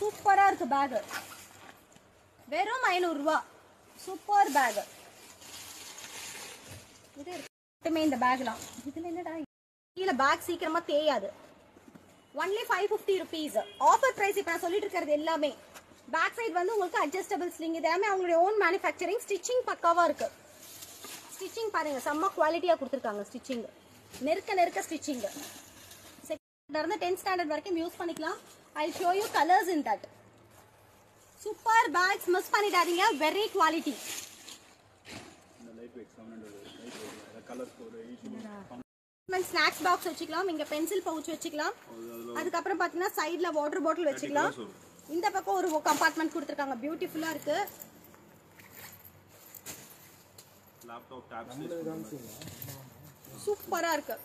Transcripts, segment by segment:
சூப்பரா இருக்கு பேக். வெறும் 500 ரூபாய். Super bag. இது மட்டுமே இந்த பேக்லாம். இதுல என்னடா கீழே பேக் சீக்கிரமா தேயாது. Only 550 rupees. ஆஃபர் பிரைஸ் இப்ப நான் சொல்லிட்டு இருக்கிறது எல்லாமே. பேக் சைடு வந்து உங்களுக்கு அட்ஜஸ்டபிள் ஸ்லிங், இது எல்லாமே அவங்களுடைய ஓன் மேனுஃபேக்சரிங். ஸ்டிச்சிங் பக்காவா இருக்கு. ஸ்டிச்சிங் பாருங்க, செம்ம குவாலிட்டியா கொடுத்துருக்காங்க. ஸ்டிச்சிங் நெருக்க நெருக்க ஸ்டிச்சிங். செகண்ட்ல இருந்து 10th ஸ்டாண்டர்ட் வரைக்கும் யூஸ் பண்ணிக்கலாம். I show you colours in that. Super bags, miss பண்ணிடாதீங்க. Very quality. ஸ்நாக்ஸ் பாக்ஸ் வச்சுக்கலாம், இங்க பென்சில் பவுச் வச்சுக்கலாம். அதுக்கப்புறம் பாத்தீங்கன்னா சைடுல வாட்டர் பாட்டில் வச்சுக்கலாம். இந்த பக்கம் ஒரு கம்பார்ட்மெண்ட் கொடுத்துருக்காங்க. பியூட்டிஃபுல்லா இருக்கு. சூப்பரா இருக்கு.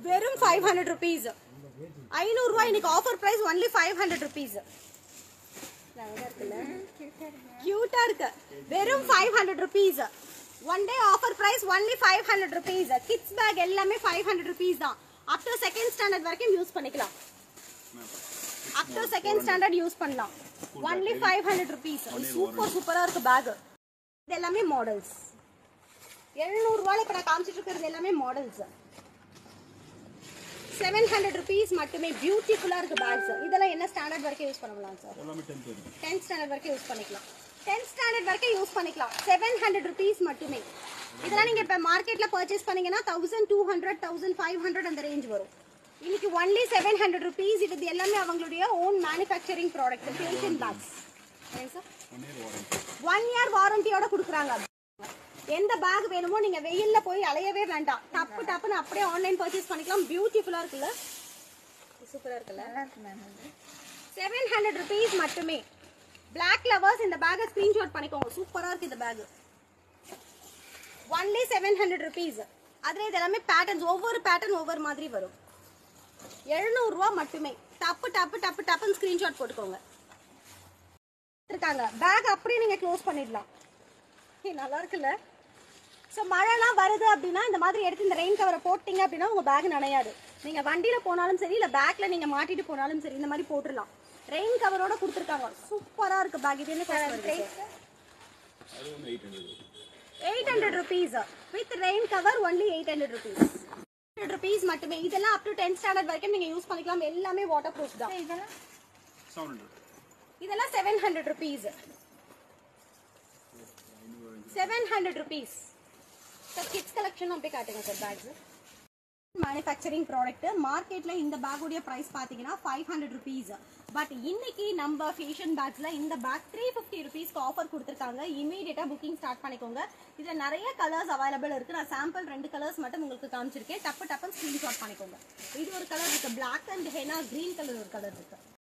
வெறும் 500 rupees. 500 ரூபாய் இன்னைக்கு ஆஃபர் பிரைஸ். Only 500 rupees. கியூட்டா இருக்கு. வெறும் 500 rupees. One day offer price. Only 500 rupees. Kids bag எல்லாமே 500 rupees தான். அப் டு செகண்ட் ஸ்டாண்டர்ட் வரைக்கும் யூஸ் பண்ணிக்கலாம். Up to second standard use பண்ணலாம். Only 500 rupees. சூப்பர் சூப்பரா இருக்கு பேக். இது எல்லாமே மாடல்ஸ். 700 ரூபாயில இப்ப நான் காமிச்சிட்டு இருக்கிறது எல்லாமே மாடல்ஸ். 700 rupees மட்டுமே. பியூட்டிஃபுல்லா இருக்கு பேக்ஸ். இதெல்லாம் என்ன ஸ்டாண்டர்ட் வரைக்கும் யூஸ் பண்ணலாம் சார்? 10th ஸ்டாண்டர்ட் வரைக்கும் யூஸ் பண்ணிக்கலாம். 10th ஸ்டாண்டர்ட் வரைக்கும் யூஸ் பண்ணிக்கலாம். 700 rupees மட்டுமே. இதெல்லாம் நீங்க இப்ப மார்க்கெட்ல பர்ச்சேஸ் பண்ணீங்கன்னா 1200 1500 அந்த ரேஞ்ச் வரும். இன்னைக்கு ஒன்லி 700 rupees. இது எல்லாமே அவங்களுடைய own manufacturing product. Fashion bags. 1 year வாரண்டியோட கொடுக்குறாங்க. எந்த பேக் வேணுமோ நீங்க வெயில்ல போய் அலையவே வேண்டாம். டப்பு டப்புன்னு அப்படியே ஆன்லைன் பர்ச்சேஸ் பண்ணிக்கலாம். பியூட்டிஃபுல்லா இருக்குல்ல, சூப்பரா இருக்குல்ல. 700 rupees மட்டுமே. Black lovers இந்த பேக்கை ஸ்கிரீன்ஷாட் பண்ணிக்கோங்க. சூப்பரா இருக்கு இந்த பேக். Only 700 rupees. அதுல இது எல்லாமே பேட்டர்ன்ஸ். ஒவ்வொரு பேட்டர்ன் ஒவ்வொரு மாதிரி வரும். 700 ரூபாய் மட்டுமே. டப்பு டப்பு டப்பு டப்புன்னு ஸ்கிரீன்ஷாட் போட்டுக்கோங்க. இருக்காங்க பேக் அப்படியே நீங்க க்ளோஸ் பண்ணிடலாம். நல்லா இருக்குல்ல. ஸோ மழைலாம் வருது அப்படின்னா இந்த மாதிரி எடுத்து இந்த ரெயின் கவரை போட்டிங்க அப்படின்னா உங்கள் பேக் நனையாது. நீங்கள் வண்டியில் போனாலும் சரி, இல்லை பேக்கில் நீங்கள் மாட்டிட்டு போனாலும் சரி, இந்த மாதிரி போட்டுடலாம். ரெயின் கவரோட கொடுத்துருக்காங்க. சூப்பராக இருக்குது பேக். இது என்ன price? 800 rupees. With rain cover only 800 rupees. 800 rupees மட்டுமே. இதெல்லாம் அப் டு 10th ஸ்டாண்டர்ட் வரைக்கும் நீங்கள் யூஸ் பண்ணிக்கலாம். எல்லாமே வாட்டர் ப்ரூஃப் தான். இதெல்லாம் 700 rupees. 700 rupees. Sir kids collection அப்படியே காட்டுங்க சார். Packs manufacturing product. மார்க்கெட்ல இந்த பேக்குடைய பிரைஸ் பாத்தீங்கன்னா 500 rupees. பட் இன்னைக்கு நம்ம ஃபேஷன் பேக்ஸ்ல இந்த பேக் 350 rupeesக்கு ஆஃபர் கொடுத்துருக்காங்க. இமீடியட்டா புக்கிங் ஸ்டார்ட் பண்ணிக்கோங்க. இதுல நிறைய கலர்ஸ் அவைலபிள் இருக்கு. நான் சாம்பிள் 2 கலர்ஸ் மட்டும் உங்களுக்கு காமிச்சிருக்கேன். டப்பு டப்புன்னு ஸ்கிரீன்ஷாட் பண்ணிக்கோங்க. இது ஒரு கலர் இருக்கு, black and henna green colour ஒரு கலர் இருக்கு.